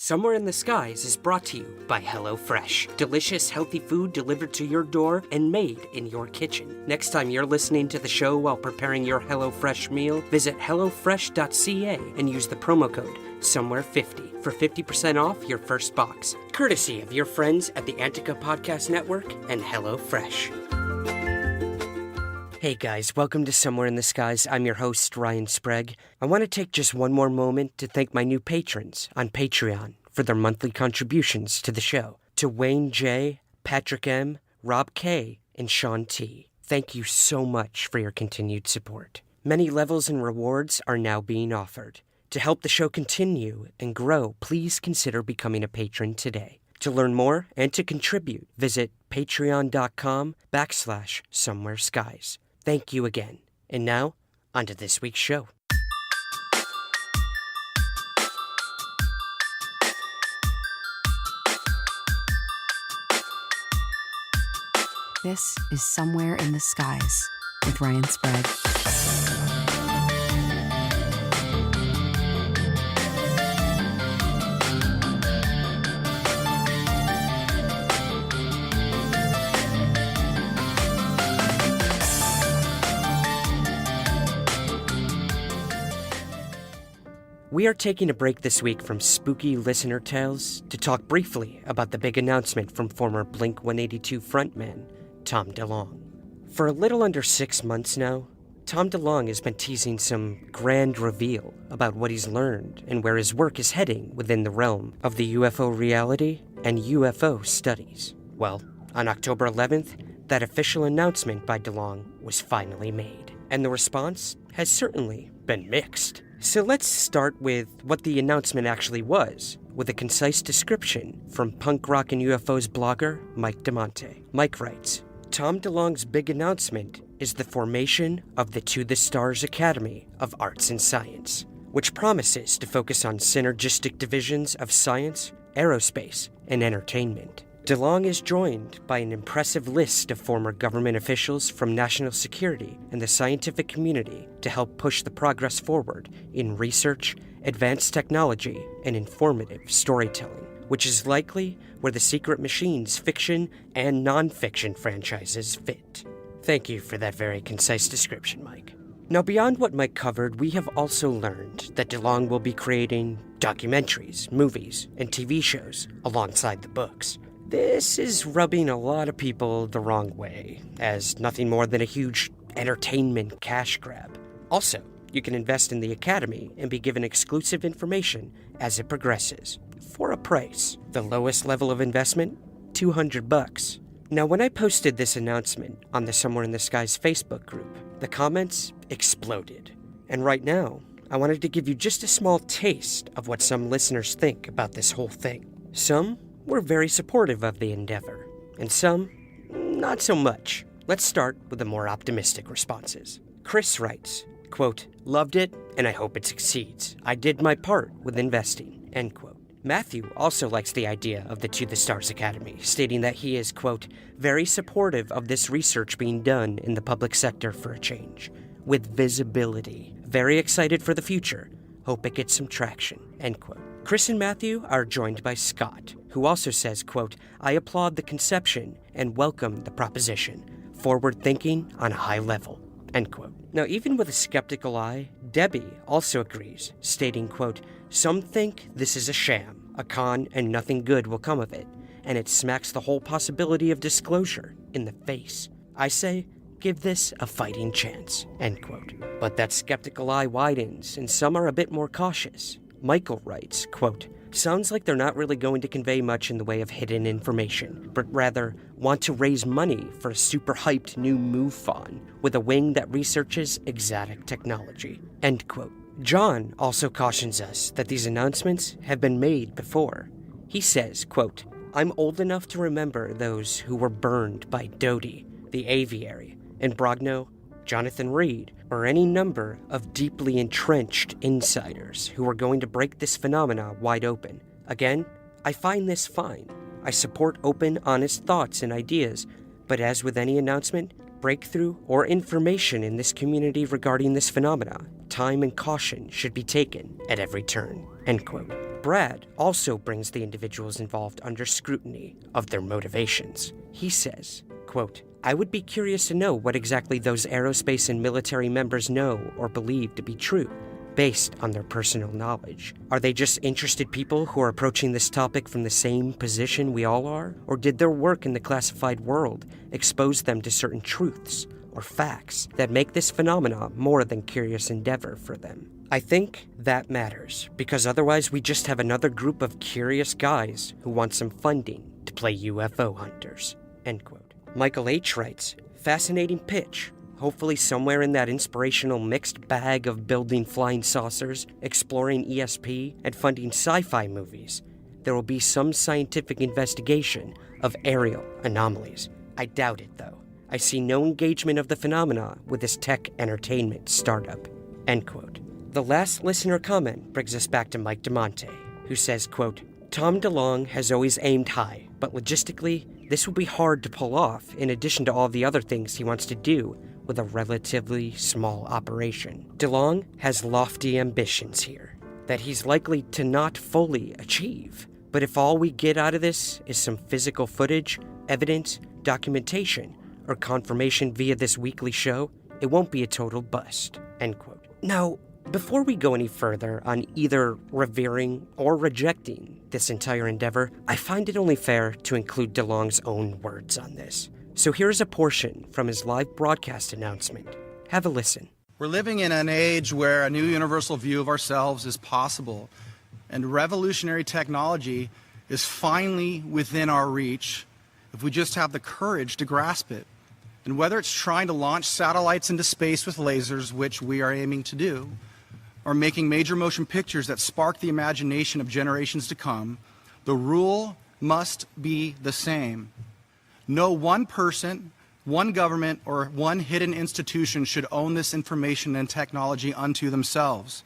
Somewhere in the Skies is brought to you by HelloFresh. Delicious, healthy food delivered to your door and made in your kitchen. Next time you're listening to the show while preparing your HelloFresh meal, visit HelloFresh.ca and use the promo code Somewhere50 for 50% off your first box. Courtesy of your friends at the ANTICA Podcast Network and HelloFresh. Hey guys, welcome to Somewhere in the Skies. I'm your host, Ryan Sprague. I want to take just one more moment to thank my new patrons on Patreon for their monthly contributions to the show. To Wayne J., Patrick M., Rob K., and Sean T. Thank you so much for your continued support. Many levels and rewards are now being offered. To help the show continue and grow, please consider becoming a patron today. To learn more and to contribute, visit patreon.com/SomewhereSkies. Thank you again. And now, on to this week's show. This is Somewhere in the Skies with Ryan Sprague. We are taking a break this week from spooky listener tales to talk briefly about the big announcement from former Blink-182 frontman, Tom DeLonge. For a little under 6 months now, Tom DeLonge has been teasing some grand reveal about what he's learned and where his work is heading within the realm of the UFO reality and UFO studies. Well, on October 11th, that official announcement by DeLonge was finally made, and the response has certainly been mixed. So let's start with what the announcement actually was, with a concise description from punk rock and UFOs blogger Mike DeMonte. Mike writes, Tom DeLonge's big announcement is the formation of the To the Stars Academy of Arts and Science, which promises to focus on synergistic divisions of science, aerospace, and entertainment. DeLonge is joined by an impressive list of former government officials from national security and the scientific community to help push the progress forward in research, advanced technology, and informative storytelling, which is likely where the Secret Machines fiction and non-fiction franchises fit. Thank you for that very concise description, Mike. Now, beyond what Mike covered, we have also learned that DeLonge will be creating documentaries, movies, and TV shows alongside the books. This is rubbing a lot of people the wrong way, as nothing more than a huge entertainment cash grab. Also, you can invest in the Academy and be given exclusive information as it progresses, for a price. The lowest level of investment, $200. Now, when I posted this announcement on the Somewhere in the Skies Facebook group, the comments exploded. And right now, I wanted to give you just a small taste of what some listeners think about this whole thing. Some were very supportive of the endeavor, and some, not so much. Let's start with the more optimistic responses. Chris writes, quote, loved it, and I hope it succeeds. I did my part with investing, end quote. Matthew also likes the idea of the To the Stars Academy, stating that he is, quote, very supportive of this research being done in the public sector for a change, with visibility. Very excited for the future. Hope it gets some traction, end quote. Chris and Matthew are joined by Scott, who also says, quote, I applaud the conception and welcome the proposition. Forward thinking on a high level, end quote. Now, even with a skeptical eye, Debbie also agrees, stating, quote, some think this is a sham, a con, and nothing good will come of it, and it smacks the whole possibility of disclosure in the face. I say, give this a fighting chance, end quote. But that skeptical eye widens, and some are a bit more cautious. Michael writes, quote, sounds like they're not really going to convey much in the way of hidden information, but rather want to raise money for a super hyped new MUFON with a wing that researches exotic technology, end quote. John also cautions us that these announcements have been made before. He says, quote, I'm old enough to remember those who were burned by Doty, the aviary, and Brogno, Jonathan Reed, or any number of deeply entrenched insiders who are going to break this phenomena wide open. Again, I find this fine. I support open, honest thoughts and ideas, but as with any announcement, breakthrough, or information in this community regarding this phenomena, time and caution should be taken at every turn, end quote. Brad also brings the individuals involved under scrutiny of their motivations. He says, quote, "I would be curious to know what exactly those aerospace and military members know or believe to be true, based on their personal knowledge. Are they just interested people who are approaching this topic from the same position we all are? Or did their work in the classified world expose them to certain truths or facts that make this phenomena more than curious endeavor for them? I think that matters, because otherwise we just have another group of curious guys who want some funding to play UFO hunters." End quote. Michael H. writes, "Fascinating pitch. Hopefully somewhere in that inspirational mixed bag of building flying saucers, exploring ESP, and funding sci-fi movies, there will be some scientific investigation of aerial anomalies. I doubt it, though. I see no engagement of the phenomena with this tech entertainment startup." End quote. The last listener comment brings us back to Mike DeMonte, who says, quote, "Tom DeLonge has always aimed high, but logistically, this will be hard to pull off in addition to all the other things he wants to do with a relatively small operation. DeLonge has lofty ambitions here that he's likely to not fully achieve. But if all we get out of this is some physical footage, evidence, documentation, or confirmation via this weekly show, it won't be a total bust." End quote. Now, before we go any further on either revering or rejecting this entire endeavor, I find it only fair to include DeLonge's own words on this. So here's a portion from his live broadcast announcement. Have a listen. We're living in an age where a new universal view of ourselves is possible, and revolutionary technology is finally within our reach if we just have the courage to grasp it. And whether it's trying to launch satellites into space with lasers, which we are aiming to do, or making major motion pictures that spark the imagination of generations to come, the rule must be the same. No one person, one government, or one hidden institution should own this information and technology unto themselves.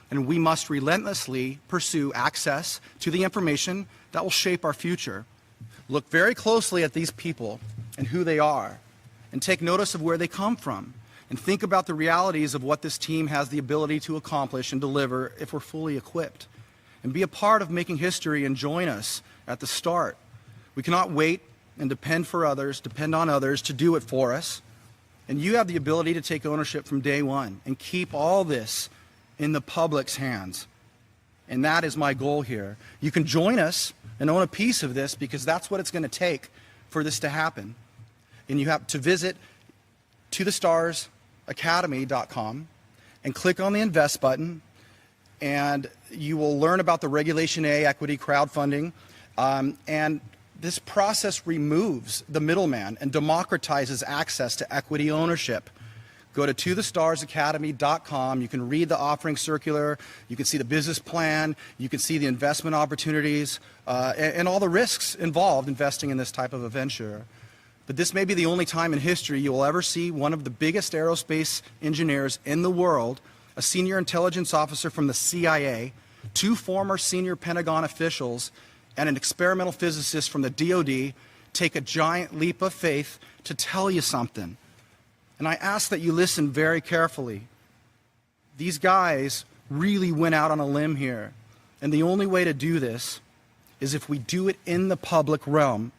And we must relentlessly pursue access to the information that will shape our future. Look very closely at these people and who they are, and take notice of where they come from, and think about the realities of what this team has the ability to accomplish and deliver if we're fully equipped. And be a part of making history and join us at the start. We cannot wait and depend on others to do it for us. And you have the ability to take ownership from day one and keep all this in the public's hands. And that is my goal here. You can join us and own a piece of this, because that's what it's going to take for this to happen. And you have to visit tothestarsacademy.com and click on the invest button, and you will learn about the Regulation A equity crowdfunding. And this process removes the middleman and democratizes access to equity ownership. Go to tothestarsacademy.com. You can read the offering circular. You can see the business plan. You can see the investment opportunities and all the risks involved investing in this type of a venture. But this may be the only time in history you will ever see one of the biggest aerospace engineers in the world, a senior intelligence officer from the CIA, 2 former senior Pentagon officials, and an experimental physicist from the DoD take a giant leap of faith to tell you something. And I ask that you listen very carefully. These guys really went out on a limb here. And the only way to do this is if we do it in the public realm.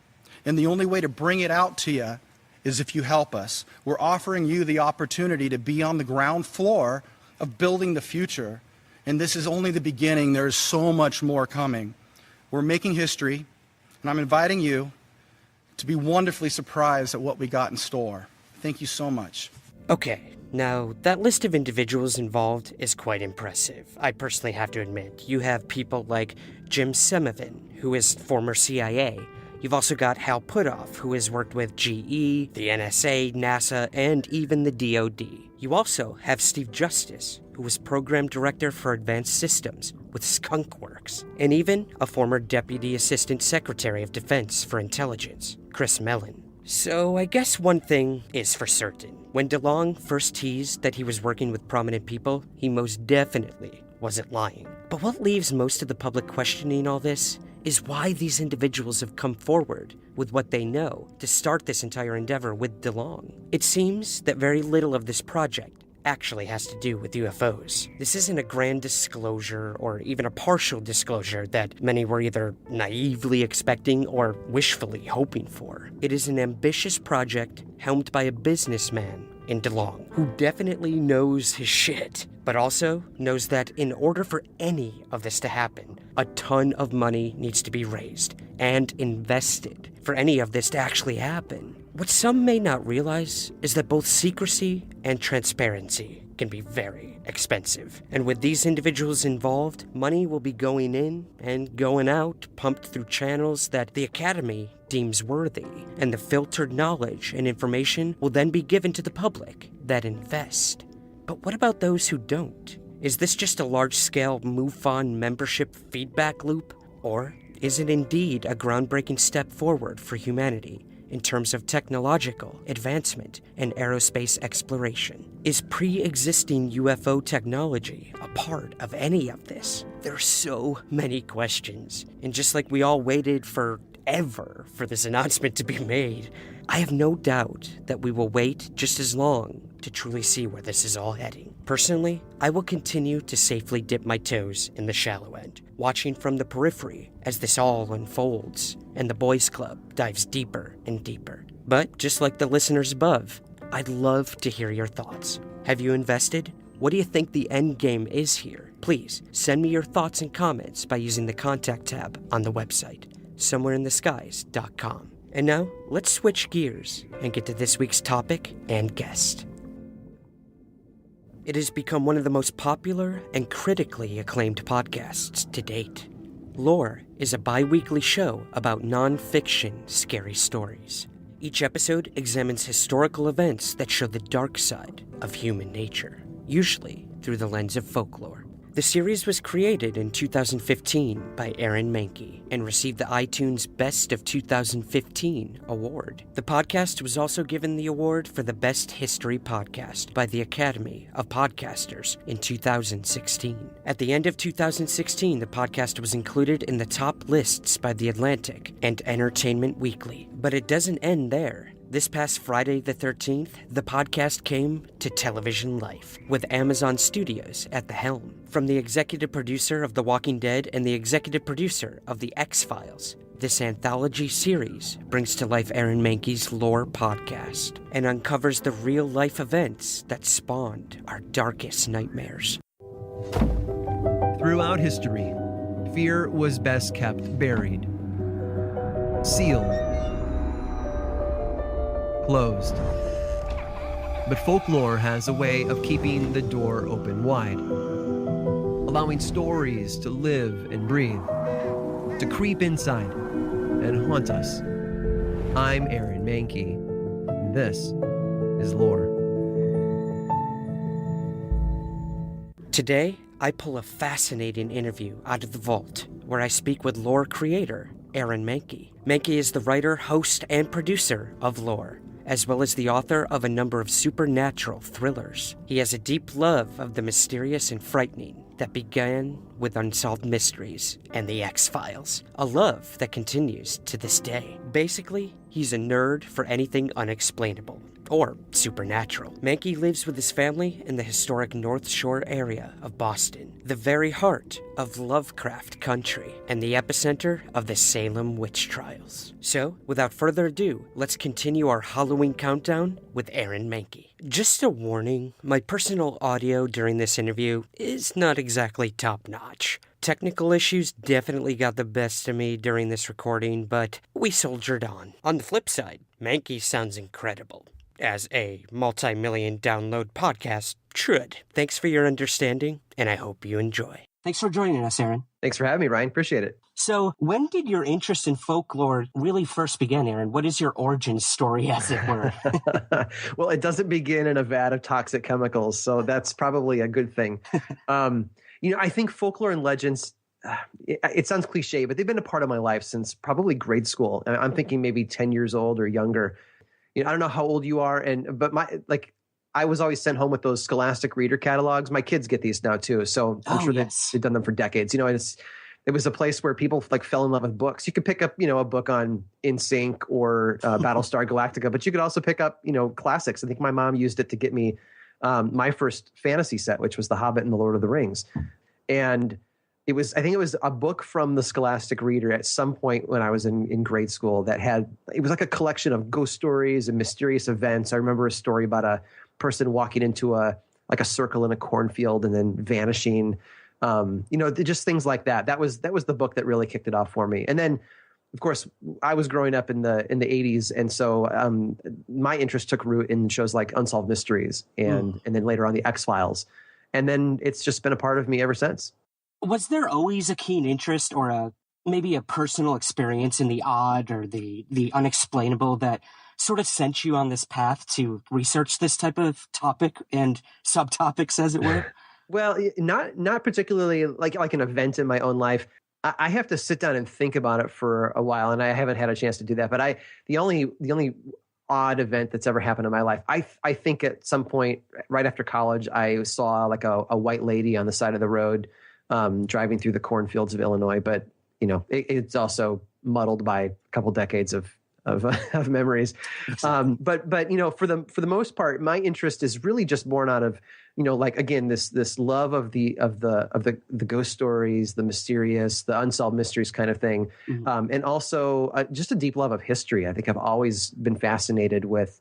And the only way to bring it out to you is if you help us. We're offering you the opportunity to be on the ground floor of building the future. And this is only the beginning. There's so much more coming. We're making history, and I'm inviting you to be wonderfully surprised at what we got in store. Thank you so much. Okay, now that list of individuals involved is quite impressive. I personally have to admit, you have people like Jim Semovin, who is former CIA. You've also got Hal Puthoff, who has worked with GE, the NSA, NASA, and even the DoD. You also have Steve Justice, who was Program Director for Advanced Systems with Skunk Works, and even a former Deputy Assistant Secretary of Defense for Intelligence, Chris Mellon. So I guess one thing is for certain. When DeLonge first teased that he was working with prominent people, he most definitely wasn't lying. But what leaves most of the public questioning all this is why these individuals have come forward with what they know to start this entire endeavor with DeLonge. It seems that very little of this project actually has to do with UFOs. This isn't a grand disclosure or even a partial disclosure that many were either naively expecting or wishfully hoping for. It is an ambitious project helmed by a businessman in DeLonge, who definitely knows his shit, but also knows that in order for any of this to happen, a ton of money needs to be raised and invested for any of this to actually happen. What some may not realize is that both secrecy and transparency can be very expensive. And with these individuals involved, money will be going in and going out, pumped through channels that the Academy deems worthy. And the filtered knowledge and information will then be given to the public that invest. But what about those who don't? Is this just a large-scale MUFON membership feedback loop? Or is it indeed a groundbreaking step forward for humanity in terms of technological advancement and aerospace exploration? Is pre-existing UFO technology a part of any of this? There are so many questions, and just like we all waited forever for this announcement to be made, I have no doubt that we will wait just as long to truly see where this is all heading. Personally, I will continue to safely dip my toes in the shallow end, watching from the periphery as this all unfolds and the boys club dives deeper and deeper. But just like the listeners above, I'd love to hear your thoughts. Have you invested? What do you think the end game is here? Please send me your thoughts and comments by using the contact tab on the website, somewhereintheskies.com. And now, let's switch gears and get to this week's topic and guest. It has become one of the most popular and critically acclaimed podcasts to date. Lore is a bi-weekly show about non-fiction scary stories. Each episode examines historical events that show the dark side of human nature, usually through the lens of folklore. The series was created in 2015 by Mahnke and received the iTunes Best of 2015 award. The podcast was also given the award for the Best History Podcast by the Academy of Podcasters in 2016. At the end of 2016, the podcast was included in the top lists by The Atlantic and Entertainment Weekly. But it doesn't end there. This past Friday the 13th, the podcast came to television life, with Amazon Studios at the helm. From the executive producer of The Walking Dead and the executive producer of The X-Files, this anthology series brings to life Mahnke's Lore podcast and uncovers the real-life events that spawned our darkest nightmares. Throughout history, fear was best kept buried, sealed, closed. But folklore has a way of keeping the door open wide, allowing stories to live and breathe, to creep inside and haunt us. I'm Mahnke, and this is Lore. Today, I pull a fascinating interview out of the vault, where I speak with Lore creator Mahnke. Mahnke is the writer, host, and producer of Lore, as well as the author of a number of supernatural thrillers. He has a deep love of the mysterious and frightening that began with Unsolved Mysteries and the X-Files, a love that continues to this day. Basically, he's a nerd for anything unexplainable or supernatural. Mahnke lives with his family in the historic North Shore area of Boston, the very heart of Lovecraft country and the epicenter of the Salem witch trials. So, without further ado, let's continue our Halloween countdown with Mahnke. Just a warning, my personal audio during this interview is not exactly top-notch. Technical issues definitely got the best of me during this recording, but we soldiered on. On the flip side, Mahnke sounds incredible, as a multi-million download podcast should. Thanks for your understanding, and I hope you enjoy. Thanks for joining us, Aaron. Thanks for having me, Ryan. Appreciate it. So, when did your interest in folklore really first begin, Aaron? What is your origin story, as it were? Well, it doesn't begin in a vat of toxic chemicals, so that's probably a good thing. I think folklore and legends, it sounds cliche, but they've been a part of my life since probably grade school. I'm thinking maybe 10 years old or younger. I don't know how old you are, but I was always sent home with those Scholastic reader catalogs. My kids get these now too, so I'm sure they've done them for decades. It was a place where people fell in love with books. You could pick up, a book on NSYNC or Battlestar Galactica, but you could also pick up, classics. I think my mom used it to get me my first fantasy set, which was The Hobbit and the Lord of the Rings. And I think it was a book from the Scholastic Reader at some point when I was in grade school it was like a collection of ghost stories and mysterious events. I remember a story about a person walking into a circle in a cornfield and then vanishing. Just things like that. That was the book that really kicked it off for me. And then, of course, I was growing up in the 80s, and so my interest took root in shows like Unsolved Mysteries and then later on the X-Files. And then it's just been a part of me ever since. Was there always a keen interest or maybe a personal experience in the odd or the unexplainable that sort of sent you on this path to research this type of topic and subtopics, as it were? Well, not particularly like an event in my own life. I have to sit down and think about it for a while, and I haven't had a chance to do that. But the only odd event that's ever happened in my life, I think at some point right after college, I saw like a white lady on the side of the road driving through the cornfields of Illinois. But it's also muddled by a couple decades of memories. But for the most part, my interest is really just born out of, again, this love of the ghost stories, the mysterious, the unsolved mysteries kind of thing. And also just a deep love of history. I think I've always been fascinated with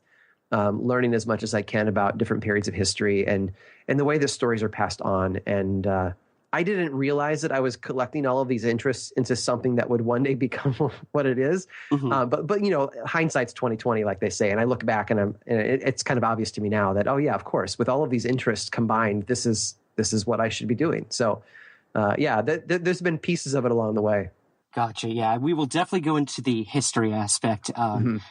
learning as much as I can about different periods of history and the way the stories are passed on. And I didn't realize that I was collecting all of these interests into something that would one day become what it is. But hindsight's 20/20, like they say. And I look back and it's kind of obvious to me now that, oh yeah, of course, with all of these interests combined, this is what I should be doing. So there's been pieces of it along the way. Gotcha. Yeah, we will definitely go into the history aspect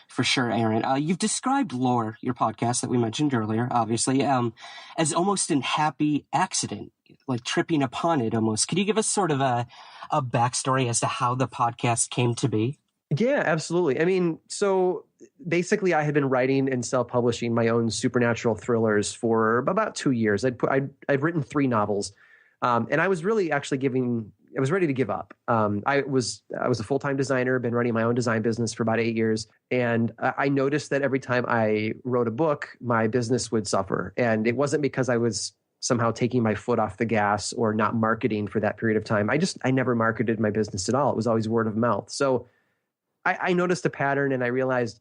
for sure, Aaron. You've described Lore, your podcast that we mentioned earlier, obviously, as almost an happy accident, like tripping upon it almost. Could you give us sort of a backstory as to how the podcast came to be? Yeah, absolutely. I mean, so basically I had been writing and self-publishing my own supernatural thrillers for about 2 years. I've written 3 novels, and I was really actually I was ready to give up. I was a full-time designer, been running my own design business for about 8 years. And I noticed that every time I wrote a book, my business would suffer. And it wasn't because I was somehow taking my foot off the gas or not marketing for that period of time. I never marketed my business at all. It was always word of mouth. So I noticed a pattern, and I realized,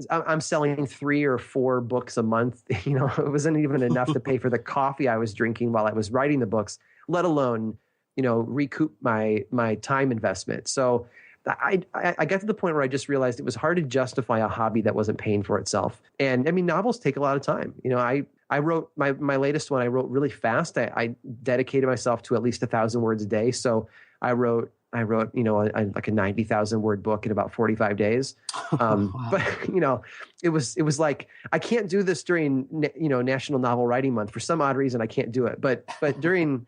I'm selling 3 or 4 books a month. It wasn't even enough to pay for the coffee I was drinking while I was writing the books, let alone recoup my time investment. So I got to the point where I just realized it was hard to justify a hobby that wasn't paying for itself. And I mean, novels take a lot of time. I wrote my latest one. I wrote really fast. I dedicated myself to at least 1,000 words a day. So I wrote like a 90,000 word book in about 45 days. Wow. But it was like, I can't do this during National Novel Writing Month. For some odd reason, I can't do it. But during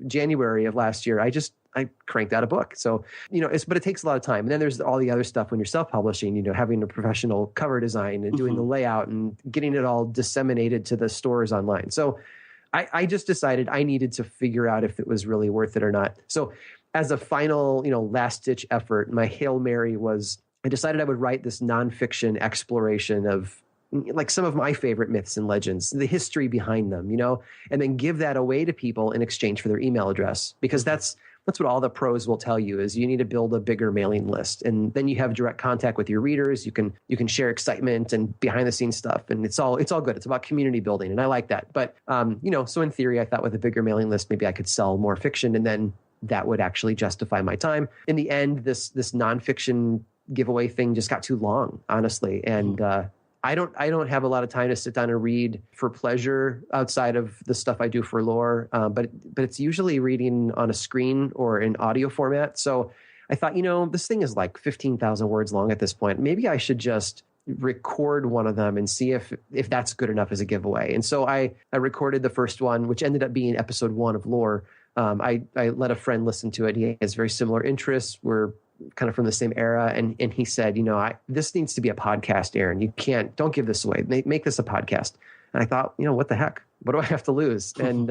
January of last year, I cranked out a book. So, but it takes a lot of time. And then there's all the other stuff when you're self-publishing, having a professional cover design and doing the layout and getting it all disseminated to the stores online. So I just decided I needed to figure out if it was really worth it or not. So as a final, last ditch effort, my Hail Mary was, I decided I would write this nonfiction exploration of like some of my favorite myths and legends, the history behind them, and then give that away to people in exchange for their email address, because that's what all the pros will tell you is you need to build a bigger mailing list. And then you have direct contact with your readers. You can share excitement and behind the scenes stuff. And it's all good. It's about community building. And I like that. But, so in theory, I thought with a bigger mailing list, maybe I could sell more fiction, and then that would actually justify my time. In the end, this nonfiction giveaway thing just got too long, honestly. And, I don't have a lot of time to sit down and read for pleasure outside of the stuff I do for Lore, but it's usually reading on a screen or in audio format. So I thought, this thing is like 15,000 words long at this point. Maybe I should just record one of them and see if that's good enough as a giveaway. And so I recorded the first one, which ended up being episode 1 of Lore. I let a friend listen to it. He has very similar interests. We're kind of from the same era. And he said, this needs to be a podcast, Aaron. Don't give this away. Make this a podcast. And I thought, what the heck? What do I have to lose? And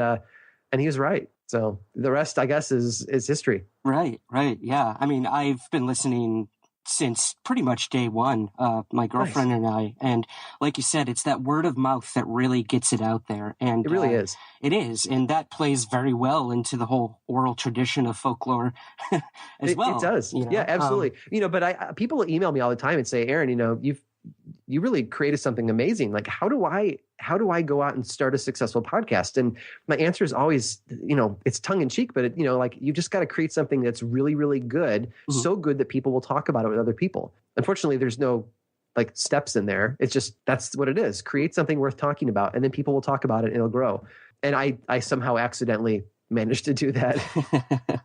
he was right. So the rest, I guess, is history. Right. Yeah. I mean, I've been listening since pretty much day one, my girlfriend and I. And like you said, it's that word of mouth that really gets it out there. And it really is. It is. And that plays very well into the whole oral tradition of folklore as well. It does. You know? Yeah, absolutely. But people email me all the time and say, Aaron, you really created something amazing. Like, how do I go out and start a successful podcast? And my answer is always, it's tongue in cheek, but you just got to create something that's really, really good, so good that people will talk about it with other people. Unfortunately, there's no steps in there. It's just, that's what it is. Create something worth talking about, and then people will talk about it and it'll grow. And I somehow accidentally managed to do that.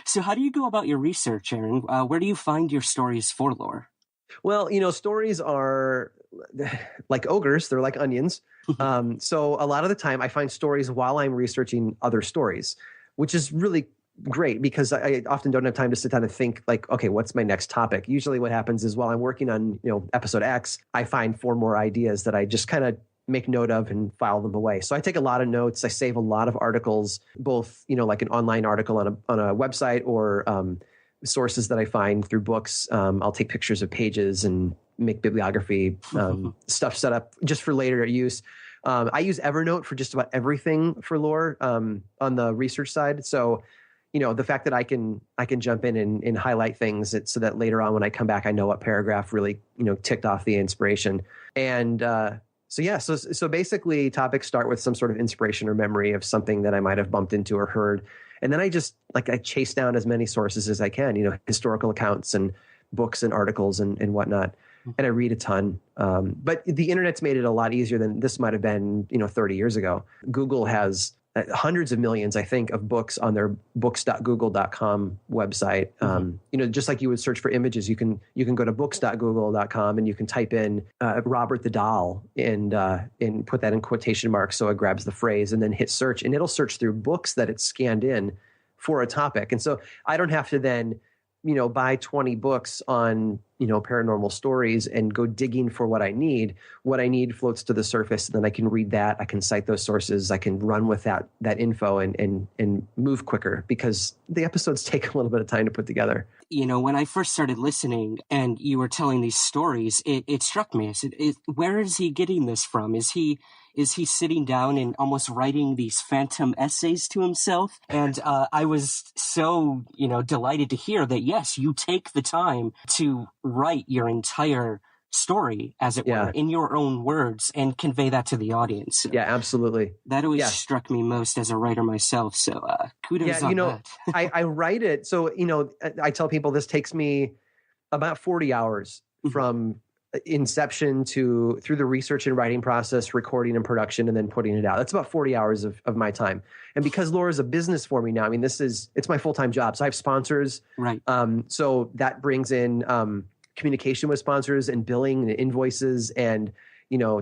So how do you go about your research, Aaron? Where do you find your stories for lore? Well, stories are like ogres. They're like onions. So a lot of the time I find stories while I'm researching other stories, which is really great because I often don't have time to sit down and think okay, what's my next topic? Usually what happens is while I'm working on, episode X, I find 4 more ideas that I just kind of make note of and file them away. So I take a lot of notes. I save a lot of articles, both, like an online article on a website or, sources that I find through books. I'll take pictures of pages and make bibliography stuff set up just for later use. I use Evernote for just about everything for lore on the research side. So, the fact that I can jump in and highlight things so that later on when I come back, I know what paragraph really, ticked off the inspiration. And so basically topics start with some sort of inspiration or memory of something that I might have bumped into or heard. And then I just I chase down as many sources as I can, historical accounts and books and articles and whatnot. And I read a ton. But the internet's made it a lot easier than this might have been, 30 years ago. Google has hundreds of millions, I think, of books on their books.google.com website. Just like you would search for images, you can go to books.google.com and you can type in Robert the Doll and put that in quotation marks so it grabs the phrase and then hit search, and it'll search through books that it's scanned in for a topic. And so I don't have to then buy 20 books on, paranormal stories and go digging for what I need. What I need floats to the surface, and then I can read that. I can cite those sources. I can run with that info and move quicker because the episodes take a little bit of time to put together. When I first started listening and you were telling these stories, it struck me. I said, where is he getting this from? Is he sitting down and almost writing these phantom essays to himself? And I was so, delighted to hear that, yes, you take the time to write your entire story, as it were, in your own words and convey that to the audience. So yeah, absolutely. That always struck me most as a writer myself. So kudos on that. I write it. So, I tell people this takes me about 40 hours from inception through the research and writing process, recording and production, and then putting it out. That's about 40 hours of my time. And because lore is a business for me now, it's my full-time job. So I have sponsors. Right. So that brings in communication with sponsors and billing and invoices and,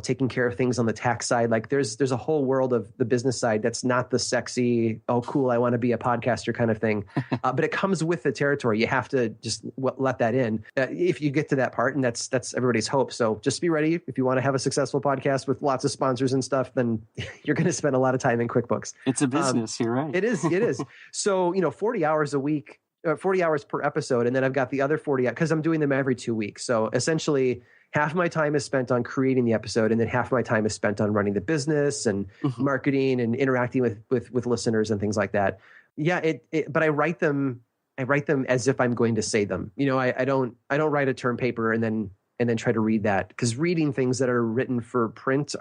taking care of things on the tax side. There's a whole world of the business side that's not the sexy, oh, cool, I want to be a podcaster kind of thing. But it comes with the territory. You have to just let that in if you get to that part. And that's everybody's hope. So just be ready. If you want to have a successful podcast with lots of sponsors and stuff, then you're going to spend a lot of time in QuickBooks. It's a business. You're right. It is. So, 40 hours a week, 40 hours per episode. And then I've got the other 40 because I'm doing them every 2 weeks. So essentially, half of my time is spent on creating the episode, and then half of my time is spent on running the business and marketing and interacting with listeners and things like that. Yeah, but I write them as if I'm going to say them. I don't write a term paper and then try to read that, because reading things that are written for print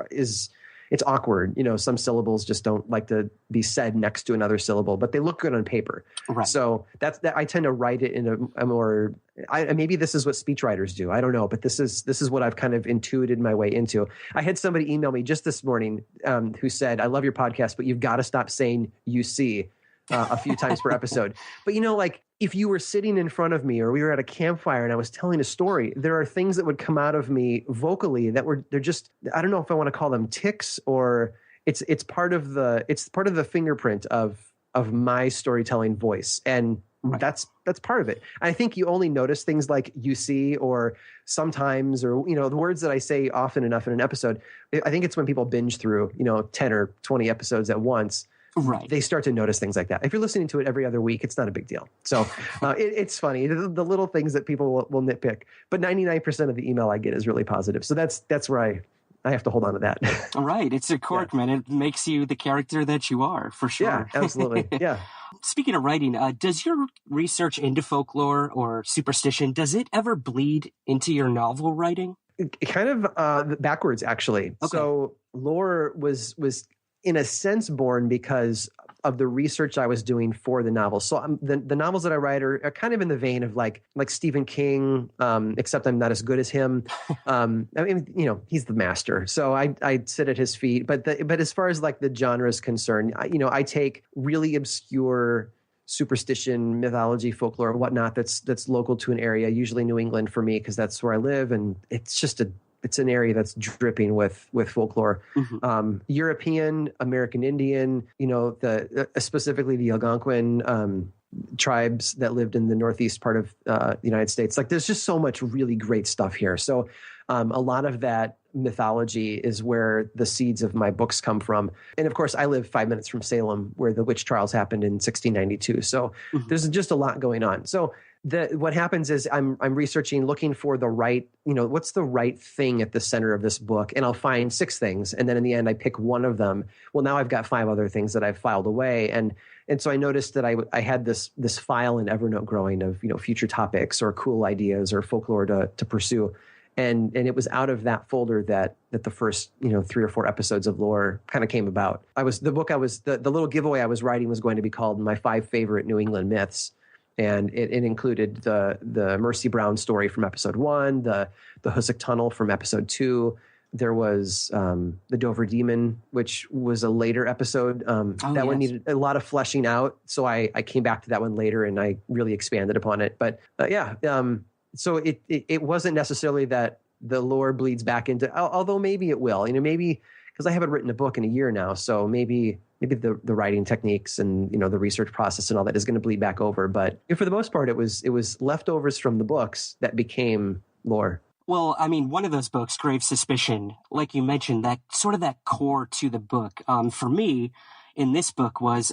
it's awkward. Some syllables just don't like to be said next to another syllable, but they look good on paper. Right. So that I tend to write it in a more, maybe this is what speechwriters do. I don't know, but this is what I've kind of intuited my way into. I had somebody email me just this morning who said, I love your podcast, but you've got to stop saying you see a few times per episode. But if you were sitting in front of me or we were at a campfire and I was telling a story, there are things that would come out of me vocally they're just, I don't know if I want to call them tics, or it's part of the fingerprint of my storytelling voice. And that's part of it. I think you only notice things like you see or sometimes, or, the words that I say often enough in an episode. I think it's when people binge through, 10 or 20 episodes at once. Right. they start to notice things like that. If you're listening to it every other week, it's not a big deal. So it's funny, the little things that people will nitpick. But 99% of the email I get is really positive. So that's where I have to hold on to that. Right. It's a quirk, man. It makes you the character that you are, for sure. Yeah, absolutely. Yeah. Speaking of writing, does your research into folklore or superstition, does it ever bleed into your novel writing? Kind of backwards, actually. Okay. So lore was in a sense born because of the research I was doing for the novel. So the novels that I write are kind of in the vein of like Stephen King, except I'm not as good as him. I mean, he's the master, so I sit at his feet. But as far as like the genre is concerned, I take really obscure superstition, mythology, folklore, whatnot that's local to an area, usually New England for me, because that's where I live, and it's an area that's dripping with folklore. Mm-hmm. European, American Indian, specifically the Algonquin tribes that lived in the northeast part of the United States. Like, there's just so much really great stuff here. So a lot of that mythology is where the seeds of my books come from. And of course, I live 5 minutes from Salem, where the witch trials happened in 1692. So there's just a lot going on. So what happens is I'm researching, looking for the right, what's the right thing at the center of this book, and I'll find 6 things, and then in the end I pick one of them. Well, now I've got 5 other things that I've filed away, and so I noticed that I had this file in Evernote growing of future topics or cool ideas or folklore to pursue, and it was out of that folder that the first 3 or 4 episodes of lore kind of came about. The little giveaway I was writing was going to be called My 5 Favorite New England Myths. And it included the Mercy Brown story from episode 1, the Hoosick Tunnel from episode 2. There was the Dover Demon, which was a later episode. One needed a lot of fleshing out, so I came back to that one later and I really expanded upon it. But so it wasn't necessarily that the lore bleeds back into, although maybe it will. Maybe because I haven't written a book in a year now, so maybe the writing techniques and the research process and all that is going to bleed back over. But for the most part, it was leftovers from the books that became lore. Well, I mean, one of those books, Grave Suspicion, like you mentioned, that sort of that core to the book, for me, in this book was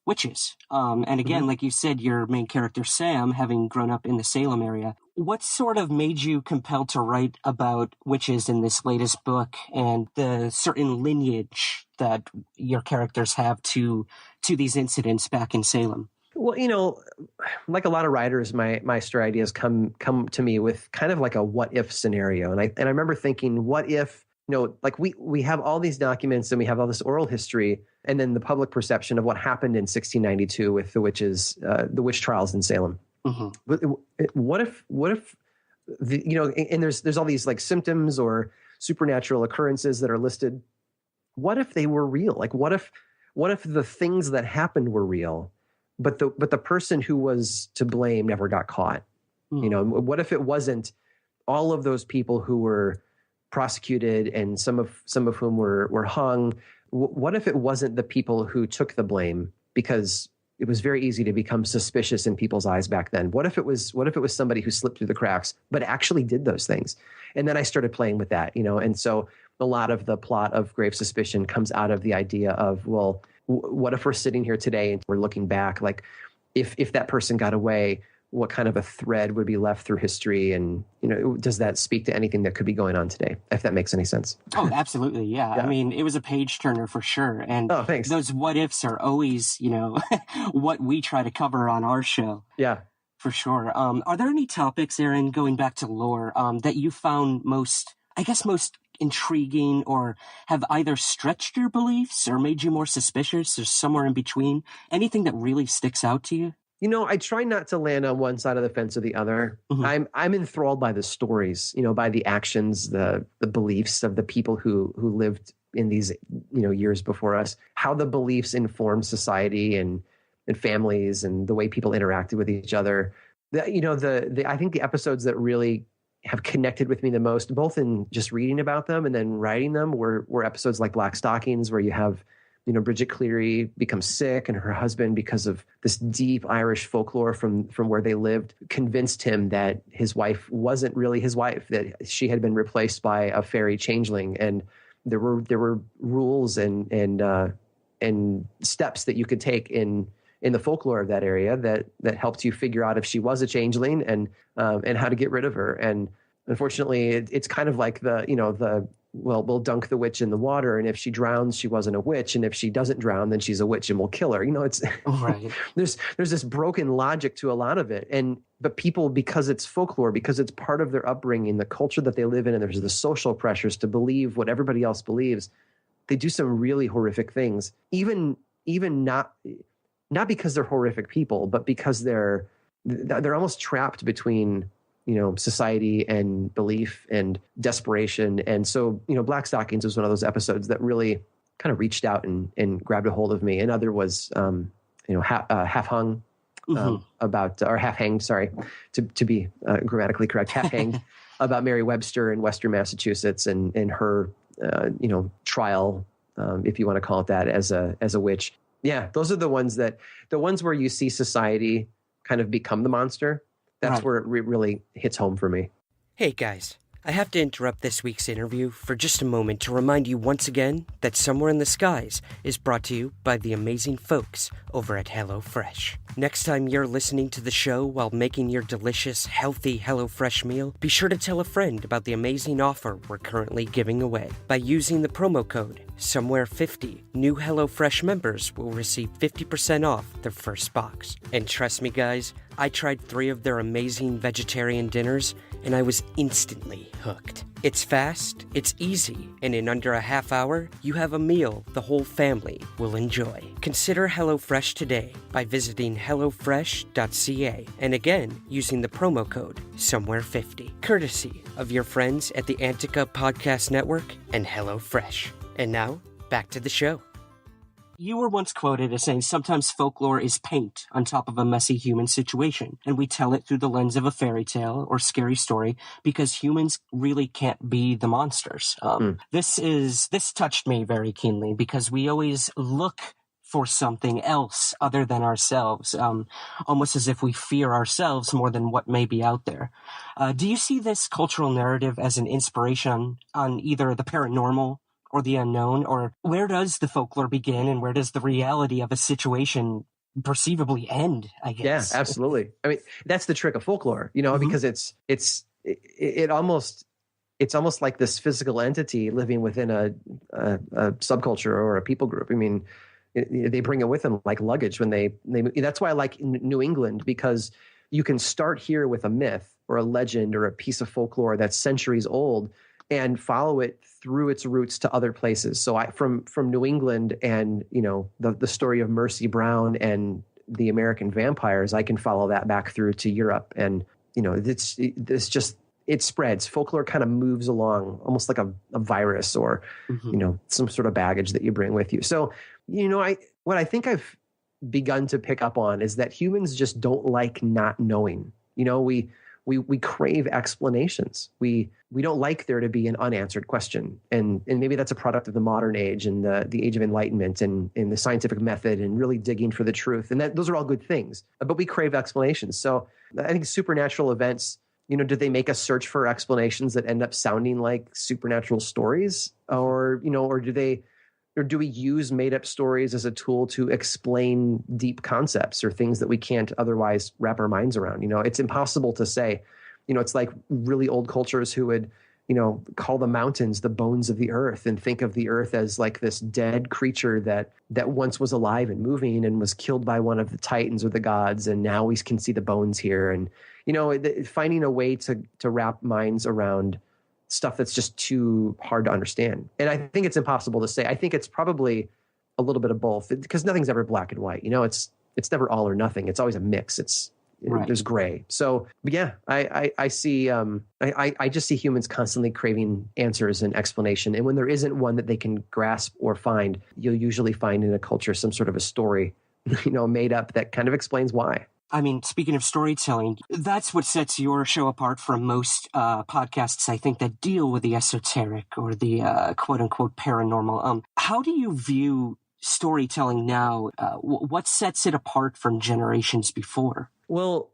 witches. And again, like you said, your main character, Sam, having grown up in the Salem area. What sort of made you compelled to write about witches in this latest book and the certain lineage that your characters have to these incidents back in Salem? Well, like a lot of writers, my story ideas come to me with kind of like a what if scenario. And I remember thinking, what if, like we have all these documents and we have all this oral history, and then the public perception of what happened in 1692 with the witches, the witch trials in Salem. Mm-hmm. What if and there's all these like symptoms or supernatural occurrences that are listed. What if they were real? Like, what if the things that happened were real, but the person who was to blame never got caught? What if it wasn't all of those people who were prosecuted and some of whom were hung? What if it wasn't the people who took the blame, because it was very easy to become suspicious in people's eyes back then? What if it was somebody who slipped through the cracks but actually did those things? And then I started playing with that, and so a lot of the plot of Grave Suspicion comes out of the idea of, well, what if we're sitting here today and we're looking back, like if that person got away, what kind of a thread would be left through history? And, does that speak to anything that could be going on today, if that makes any sense? Oh, absolutely. Yeah. I mean, it was a page turner for sure. And thanks. Those what ifs are always, what we try to cover on our show. Yeah. For sure. Are there any topics, Aaron, going back to lore, that you found most intriguing, or have either stretched your beliefs or made you more suspicious, or somewhere in between? Anything that really sticks out to you? I try not to land on one side of the fence or the other. Mm-hmm. I'm enthralled by the stories, by the actions, the beliefs of the people who lived in these, years before us, how the beliefs inform society and families and the way people interacted with each other. I think the episodes that really have connected with me the most, both in just reading about them and then writing them, were episodes like Black Stockings, where you have, Bridget Cleary becomes sick, and her husband, because of this deep Irish folklore from where they lived, convinced him that his wife wasn't really his wife, that she had been replaced by a fairy changeling. And there were rules and and steps that you could take in the folklore of that area that helped you figure out if she was a changeling and how to get rid of her. And unfortunately, it's kind of like we'll dunk the witch in the water, and if she drowns, she wasn't a witch, and if she doesn't drown, then she's a witch, and we'll kill her. It's right. there's this broken logic to a lot of it, but people, because it's folklore, because it's part of their upbringing, the culture that they live in, and there's the social pressures to believe what everybody else believes, they do some really horrific things. Even not because they're horrific people, but because they're almost trapped between society and belief and desperation. And so, Black Stockings was one of those episodes that really kind of reached out and grabbed a hold of me. Another was, Half Hung, or Half Hanged, sorry, to be grammatically correct, Half Hanged, about Mary Webster in Western Massachusetts and her, trial, if you want to call it that, as a witch. Yeah, those are the ones where you see society kind of become the monster. That's right. Where it really hits home for me. Hey guys, I have to interrupt this week's interview for just a moment to remind you once again that Somewhere in the Skies is brought to you by the amazing folks over at HelloFresh. Next time you're listening to the show while making your delicious, healthy HelloFresh meal, be sure to tell a friend about the amazing offer we're currently giving away. By using the promo code Somewhere50, new HelloFresh members will receive 50% off their first box. And trust me guys, I tried 3 of their amazing vegetarian dinners and I was instantly hooked. It's fast, it's easy, and in under a half hour, you have a meal the whole family will enjoy. Consider HelloFresh today by visiting HelloFresh.ca and again using the promo code Somewhere50, courtesy of your friends at the ANTICA Podcast Network and HelloFresh. And now, back to the show. You were once quoted as saying sometimes folklore is paint on top of a messy human situation, and we tell it through the lens of a fairy tale or scary story because humans really can't be the monsters. This touched me very keenly because we always look for something else other than ourselves, almost as if we fear ourselves more than what may be out there. Do you see this cultural narrative as an inspiration on either the paranormal or the unknown, or where does the folklore begin and where does the reality of a situation perceivably end, I guess? Yeah, absolutely. I mean, that's the trick of folklore, because it's almost like this physical entity living within a subculture or a people group. I mean, they bring it with them like luggage when they that's why I like New England, because you can start here with a myth or a legend or a piece of folklore that's centuries old and follow it through its roots to other places. So from New England and, the story of Mercy Brown and the American vampires, I can follow that back through to Europe. And, it spreads. Folklore kind of moves along almost like a virus or, some sort of baggage that you bring with you. So, what I think I've begun to pick up on is that humans just don't like not knowing. We crave explanations. We don't like there to be an unanswered question. And maybe that's a product of the modern age and the age of enlightenment and the scientific method and really digging for the truth. And those are all good things, but we crave explanations. So I think supernatural events, do they make us search for explanations that end up sounding like supernatural stories? Or do we use made-up stories as a tool to explain deep concepts or things that we can't otherwise wrap our minds around? It's impossible to say. It's like really old cultures who would, call the mountains the bones of the earth and think of the earth as like this dead creature that once was alive and moving and was killed by one of the titans or the gods, and now we can see the bones here. And, finding a way to wrap minds around stuff that's just too hard to understand. And I think it's impossible to say. I think it's probably a little bit of both, because nothing's ever black and white. It's never all or nothing. It's always a mix. Right. There's gray. So yeah, I see, I just see humans constantly craving answers and explanation. And when there isn't one that they can grasp or find, you'll usually find in a culture some sort of a story, made up that kind of explains why. I mean, speaking of storytelling, that's what sets your show apart from most podcasts, I think, that deal with the esoteric or the quote-unquote paranormal. How do you view storytelling now? What sets it apart from generations before? Well,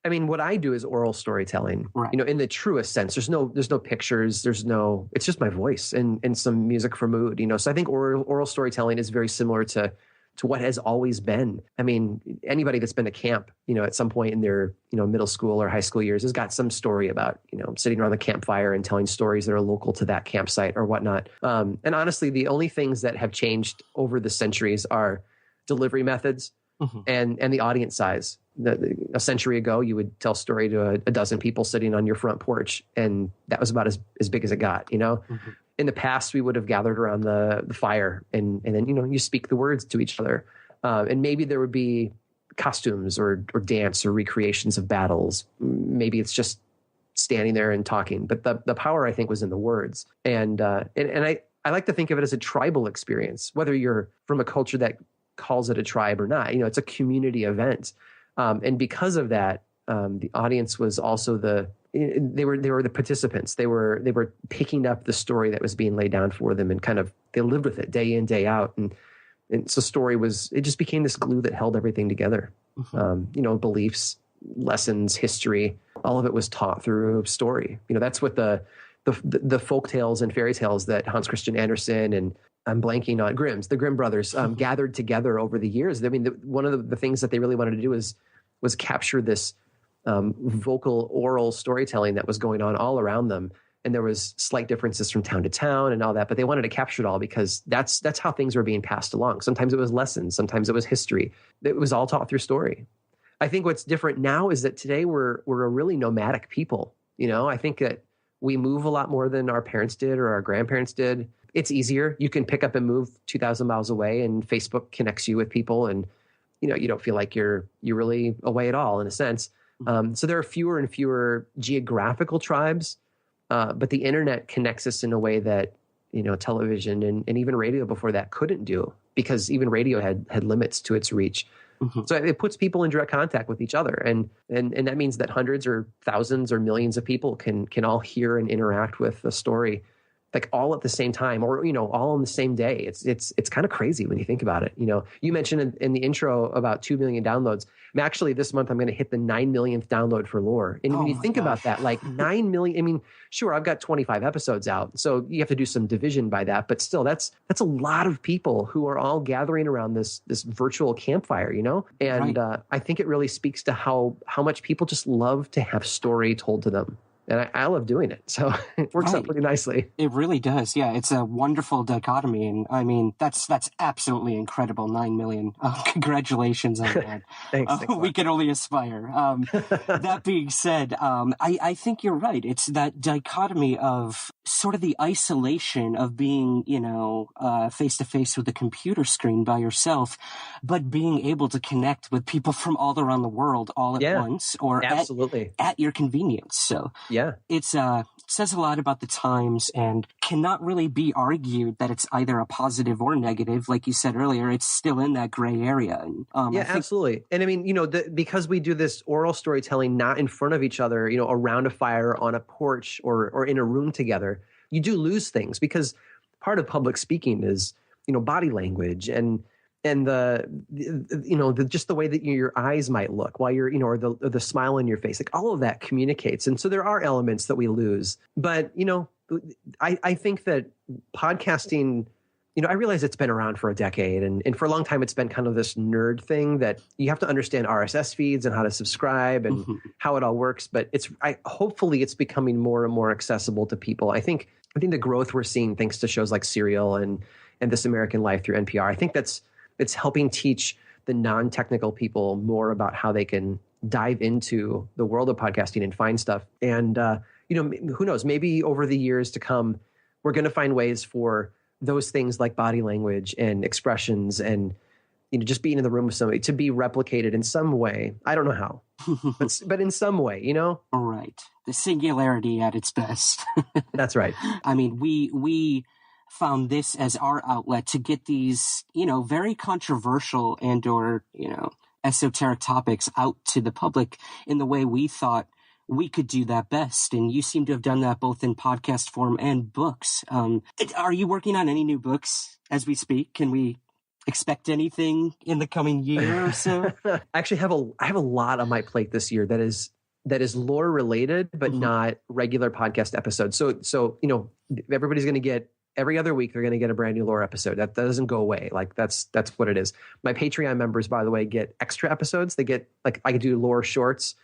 I mean, what I do is oral storytelling, Right. in the truest sense. There's no pictures. It's just my voice and some music for mood, So I think oral storytelling is very similar to what has always been. I mean, anybody that's been to camp, at some point in their, middle school or high school years has got some story about, sitting around the campfire and telling stories that are local to that campsite or whatnot. And honestly, the only things that have changed over the centuries are delivery methods and the audience size. A century ago, you would tell a story to a dozen people sitting on your front porch, and that was about as big as it got, In the past, we would have gathered around the fire and then, you speak the words to each other. And maybe there would be costumes or dance or recreations of battles. Maybe it's just standing there and talking. But the power, I think, was in the words. And I like to think of it as a tribal experience, whether you're from a culture that calls it a tribe or not. It's a community event. And because of that, the audience was also they were the participants. They were picking up the story that was being laid down for them and they lived with it day in, day out. And so it just became this glue that held everything together. Beliefs, lessons, history, all of it was taught through story. That's what the folk tales and fairy tales that Hans Christian Andersen and I'm blanking on the Grimm brothers gathered together over the years. I mean, one of the things that they really wanted to do was capture this vocal oral storytelling that was going on all around them. And there was slight differences from town to town and all that, but they wanted to capture it all because that's how things were being passed along. Sometimes it was lessons, sometimes it was history. It was all taught through story. I think what's different now is that today we're a really nomadic people. I think that we move a lot more than our parents did or our grandparents did. It's easier. You can pick up and move 2,000 miles away, and Facebook connects you with people, and you don't feel like you're really away at all in a sense. So there are fewer and fewer geographical tribes, but the internet connects us in a way that television and even radio before that couldn't do, because even radio had limits to its reach. So it puts people in direct contact with each other, and that means that hundreds or thousands or millions of people can all hear and interact with a story, like all at the same time, or all on the same day. It's kind of crazy when you think about it. You mentioned in the intro about 2 million downloads. Actually, this month I'm going to hit the 9 millionth download for Lore. And when you think about that, like 9 million, I mean, sure, I've got 25 episodes out, so you have to do some division by that, but still, that's a lot of people who are all gathering around this virtual campfire, And right. I think it really speaks to how much people just love to have story told to them. And I love doing it. So it works out pretty nicely. It really does. Yeah, it's a wonderful dichotomy. And I mean, that's absolutely incredible. 9 million. Congratulations on that. Thanks. We can only aspire. That being said, I think you're right. It's that dichotomy of sort of the isolation of being, face to face with a computer screen by yourself, but being able to connect with people from all around the world all at once or absolutely at your convenience. So it's says a lot about the times and cannot really be argued that it's either a positive or negative. Like you said earlier, it's still in that gray area. And, absolutely. And I mean, because we do this oral storytelling not in front of each other, around a fire, on a porch, or in a room together, you do lose things, because part of public speaking is, body language and just the way that your eyes might look while you're, or the smile on your face, like all of that communicates. And so there are elements that we lose. But, I think that podcasting, I realize it's been around for a decade, and for a long time it's been kind of this nerd thing that you have to understand RSS feeds and how to subscribe and how it all works. But hopefully it's becoming more and more accessible to people. I think the growth we're seeing thanks to shows like Serial and This American Life through NPR, I think it's helping teach the non-technical people more about how they can dive into the world of podcasting and find stuff. And, who knows, maybe over the years to come, we're going to find ways for those things like body language and expressions and, just being in the room with somebody to be replicated in some way. I don't know how, but in some way, All right. The singularity at its best. That's right. I mean, we found this as our outlet to get these, very controversial and or, esoteric topics out to the public in the way we thought we could do that best. And you seem to have done that both in podcast form and books. Are you working on any new books as we speak? Can we expect anything in the coming year or so? I actually have a lot on my plate this year that is lore related, but not regular podcast episodes. So everybody's going to get every other week. They're going to get a brand new lore episode. That doesn't go away. Like that's what it is. My Patreon members, by the way, get extra episodes. They get like I could do lore shorts,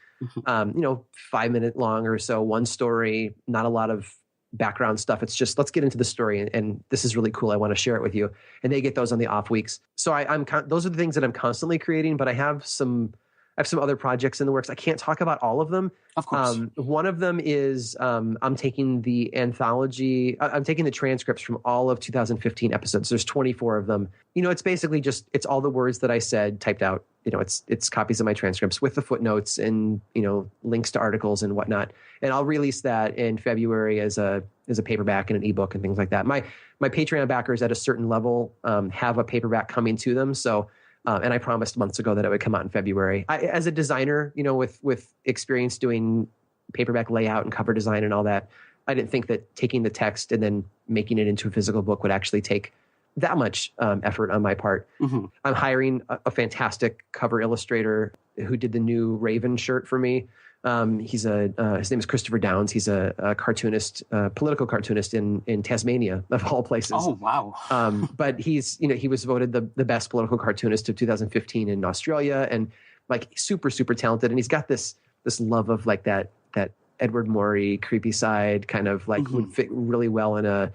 5-minute long or so, one story, not a lot of background stuff. It's just let's get into the story, and this is really cool. I want to share it with you. And they get those on the off weeks. So those are the things that I'm constantly creating. But I have some other projects in the works. I can't talk about all of them. Of course. One of them is I'm taking the anthology. I'm taking the transcripts from all of 2015 episodes. There's 24 of them. It's basically it's all the words that I said typed out. It's copies of my transcripts with the footnotes and, links to articles and whatnot. And I'll release that in February as a paperback and an ebook and things like that. My Patreon backers at a certain level have a paperback coming to them. So, and I promised months ago that it would come out in February. As a designer, with experience doing paperback layout and cover design and all that, I didn't think that taking the text and then making it into a physical book would actually take that much effort on my part. I'm hiring a fantastic cover illustrator who did the new Raven shirt for me. His name is Christopher Downs. He's a cartoonist, political cartoonist in Tasmania, of all places. Oh, wow. But he was voted the best political cartoonist of 2015 in Australia, and like super, super talented. And he's got this love of like that Edward Morey creepy side, kind of like would fit really well in a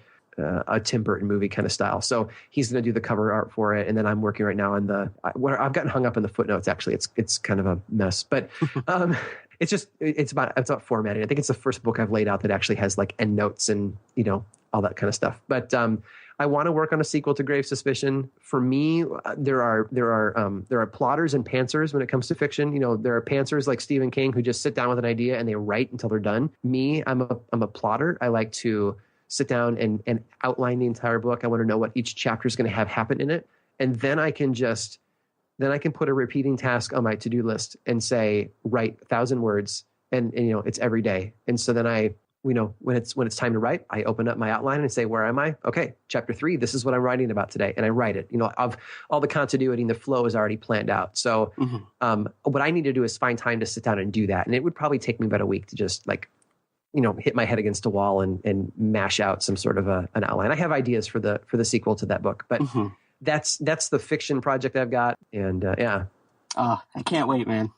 Tim Burton movie kind of style. So he's going to do the cover art for it. And then I'm working right now on I've gotten hung up in the footnotes. Actually, it's kind of a mess, but, it's about formatting. I think it's the first book I've laid out that actually has like endnotes and, all that kind of stuff. But, I want to work on a sequel to Grave Suspicion. For me, there are plotters and pantsers when it comes to fiction. There are pantsers like Stephen King who just sit down with an idea and they write until they're done. Me, I'm a plotter. I like to sit down and outline the entire book. I want to know what each chapter is going to have happen in it. And then I can put a repeating task on my to-do list and say, write 1,000 words and it's every day. And so then when it's time to write, I open up my outline and say, where am I? Okay, chapter 3, this is what I'm writing about today. And I write it. Of all the continuity and the flow is already planned out. So what I need to do is find time to sit down and do that. And it would probably take me about a week to just hit my head against a wall and mash out some sort of an outline. I have ideas for the sequel to that book, but that's the fiction project I've got. And yeah. I can't wait, man.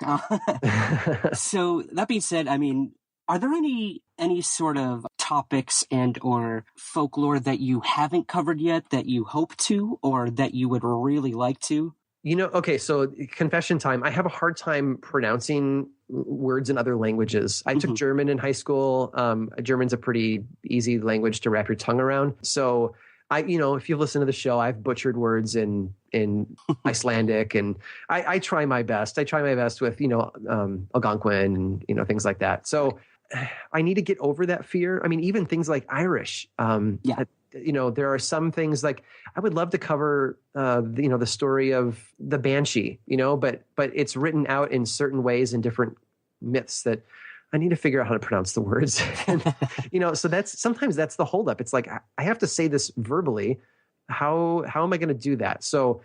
So that being said, are there any sort of topics and or folklore that you haven't covered yet that you hope to, or that you would really like to? Okay, so confession time. I have a hard time pronouncing words in other languages. I took German in high school. German's a pretty easy language to wrap your tongue around. So if you listen to the show, I've butchered words in Icelandic, and I try my best. I try my best with, Algonquin and, things like that. So I need to get over that fear. Even things like Irish. There are some things like I would love to cover, the story of the Banshee, but it's written out in certain ways in different myths that I need to figure out how to pronounce the words. So sometimes that's the holdup. It's like, I have to say this verbally. How am I going to do that? So,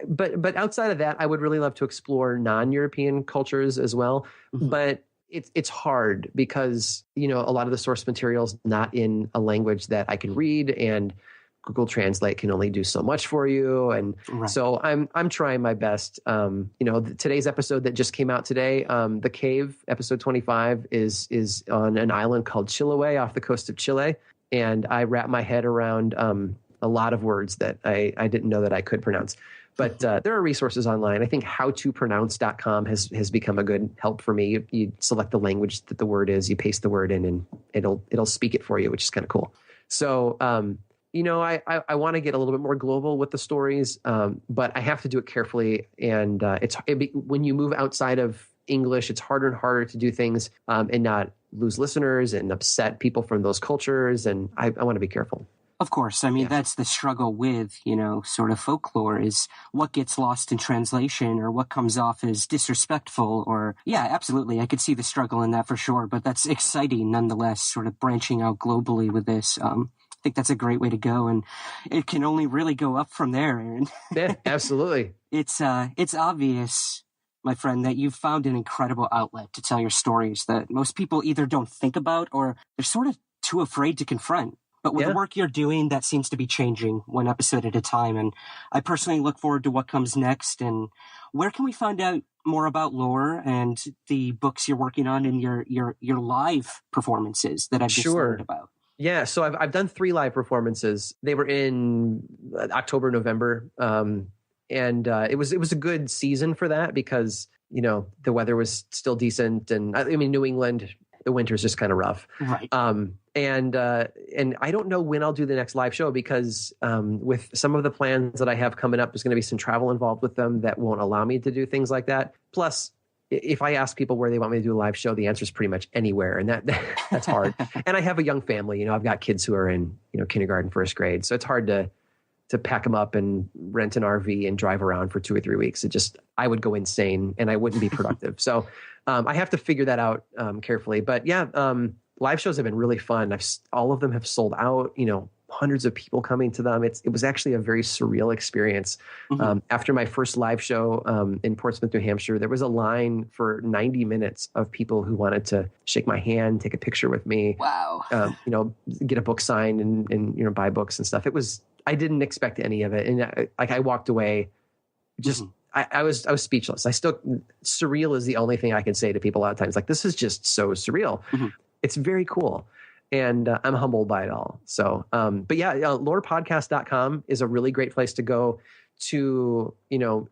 but outside of that, I would really love to explore non-European cultures as well. But it's hard because, a lot of the source material is not in a language that I can read, and Google Translate can only do so much for you. And so I'm trying my best. Today's episode that just came out today, The Cave, episode 25, is on an island called Chiloé off the coast of Chile. And I wrap my head around a lot of words that I didn't know that I could pronounce. But there are resources online. I think howtopronounce.com has become a good help for me. You select the language that the word is, you paste the word in, and it'll speak it for you, which is kind of cool. So, I want to get a little bit more global with the stories, but I have to do it carefully. And when you move outside of English, it's harder and harder to do things and not lose listeners and upset people from those cultures. And I want to be careful. Of course. That's the struggle with, sort of folklore, is what gets lost in translation or what comes off as disrespectful or, yeah, absolutely. I could see the struggle in that for sure, but that's exciting nonetheless, sort of branching out globally with this. think that's a great way to go, and it can only really go up from there, Aaron. Yeah, absolutely. It's obvious, my friend, that you've found an incredible outlet to tell your stories that most people either don't think about or they're sort of too afraid to confront. But with the work you're doing, that seems to be changing one episode at a time. And I personally look forward to what comes next. And where can we find out more about Lore and the books you're working on and your live performances that I've just learned about? Yeah, so I've done 3 live performances. They were in October, November, and it was a good season for that because the weather was still decent, and I mean New England, the winter's just kind of rough, right? And I don't know when I'll do the next live show because with some of the plans that I have coming up, there's going to be some travel involved with them that won't allow me to do things like that. Plus, if I ask people where they want me to do a live show, the answer is pretty much anywhere, and that's hard. And I have a young family. I've got kids who are in kindergarten, first grade, so it's hard to pack them up and rent an RV and drive around for 2 or 3 weeks. I would go insane and I wouldn't be productive. So I have to figure that out carefully. But yeah, live shows have been really fun. All of them have sold out. Hundreds of people coming to them. It was actually a very surreal experience. Mm-hmm. After my first live show in Portsmouth, New Hampshire, there was a line for 90 minutes of people who wanted to shake my hand, take a picture with me. Wow. Get a book signed and buy books and stuff. I didn't expect any of it, and I walked away just. Mm-hmm. I was speechless. Surreal is the only thing I can say to people a lot of times. Like, this is just so surreal. Mm-hmm. It's very cool. And I'm humbled by it all. So, but yeah, lorepodcast.com is a really great place to go to,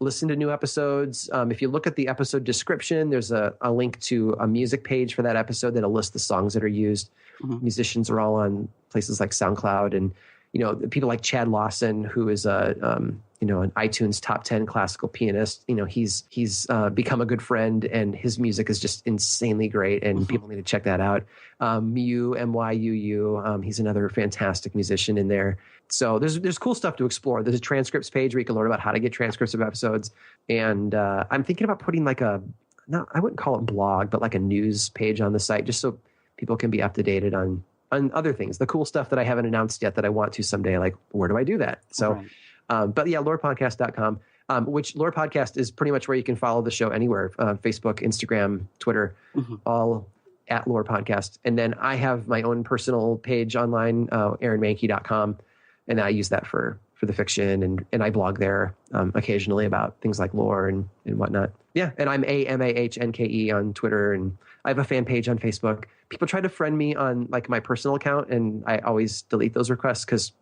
listen to new episodes. If you look at the episode description, there's a link to a music page for that episode that'll list the songs that are used. Mm-hmm. Musicians are all on places like SoundCloud, and, people like Chad Lawson, who is an iTunes top 10 classical pianist. He's become a good friend, and his music is just insanely great, and people need to check that out. MYUU, he's another fantastic musician in there. So there's cool stuff to explore. There's a transcripts page where you can learn about how to get transcripts of episodes. And I'm thinking about putting I wouldn't call it blog, but like a news page on the site, just so people can be up to date on other things, the cool stuff that I haven't announced yet that I want to someday. Like, where do I do that? So, but yeah, lorepodcast.com, which Lore Podcast is pretty much where you can follow the show anywhere. Facebook, Instagram, Twitter, all at Lore Podcast. And then I have my own personal page online, aaronmahnke.com. And I use that for the fiction, and I blog there occasionally about things like lore and whatnot. Yeah, and I'm AMAHNKE on Twitter, and I have a fan page on Facebook. People try to friend me on my personal account, and I always delete those requests because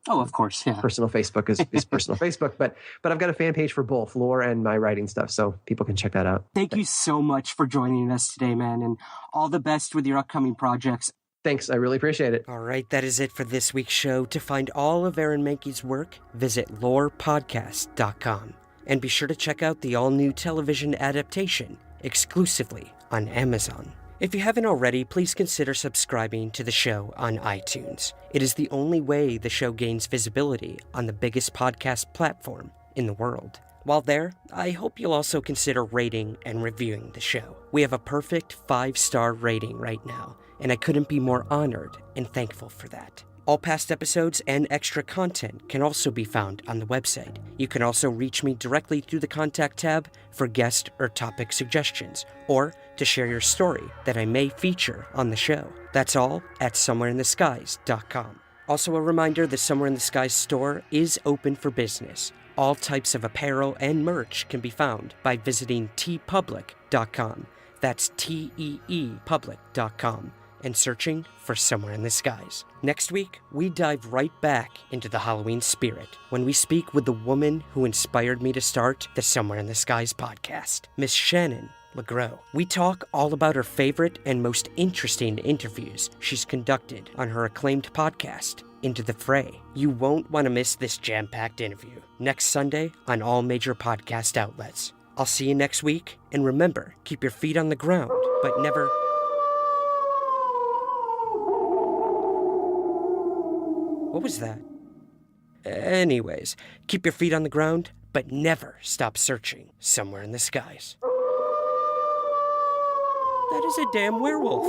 of course, yeah. Personal Facebook is personal Facebook, but I've got a fan page for both lore and my writing stuff, so people can check that out. Thank you so much for joining us today, man, and all the best with your upcoming projects. Thanks, I really appreciate it. All right, that is it for this week's show. To find all of Aaron Mahnke's work, visit lorepodcast.com. And be sure to check out the all-new television adaptation exclusively on Amazon. If you haven't already, please consider subscribing to the show on iTunes. It is the only way the show gains visibility on the biggest podcast platform in the world. While there, I hope you'll also consider rating and reviewing the show. We have a perfect 5-star rating right now, and I couldn't be more honored and thankful for that. All past episodes and extra content can also be found on the website. You can also reach me directly through the contact tab for guest or topic suggestions, or to share your story that I may feature on the show. That's all at somewhereintheskies.com. Also a reminder, the Somewhere in the Skies store is open for business. All types of apparel and merch can be found by visiting teepublic.com. That's teepublic.com. and searching for Somewhere in the Skies. Next week, we dive right back into the Halloween spirit when we speak with the woman who inspired me to start the Somewhere in the Skies podcast, Miss Shannon LeGros. We talk all about her favorite and most interesting interviews she's conducted on her acclaimed podcast, Into the Fray. You won't want to miss this jam-packed interview. Next Sunday on all major podcast outlets. I'll see you next week, and remember, keep your feet on the ground, but never... What was that? Anyways, keep your feet on the ground, but never stop searching somewhere in the skies. That is a damn werewolf.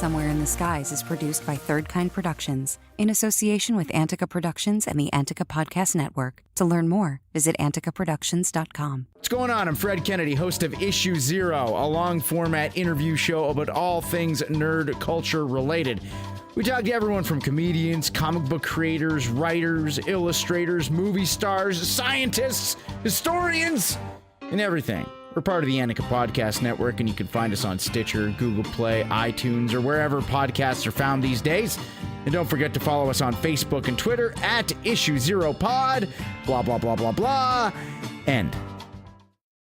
Somewhere in the Skies is produced by Third Kind Productions in association with ANTICA Productions and the ANTICA Podcast Network. To learn more, visit anticaproductions.com. What's going on? I'm Fred Kennedy, host of Issue Zero, a long-format interview show about all things nerd culture related. We talk to everyone from comedians, comic book creators, writers, illustrators, movie stars, scientists, historians, and everything. We're part of the ANTICA Podcast Network, and you can find us on Stitcher, Google Play, iTunes, or wherever podcasts are found these days. And don't forget to follow us on Facebook and Twitter at Issue Zero Pod, blah, blah, blah, blah, blah, end.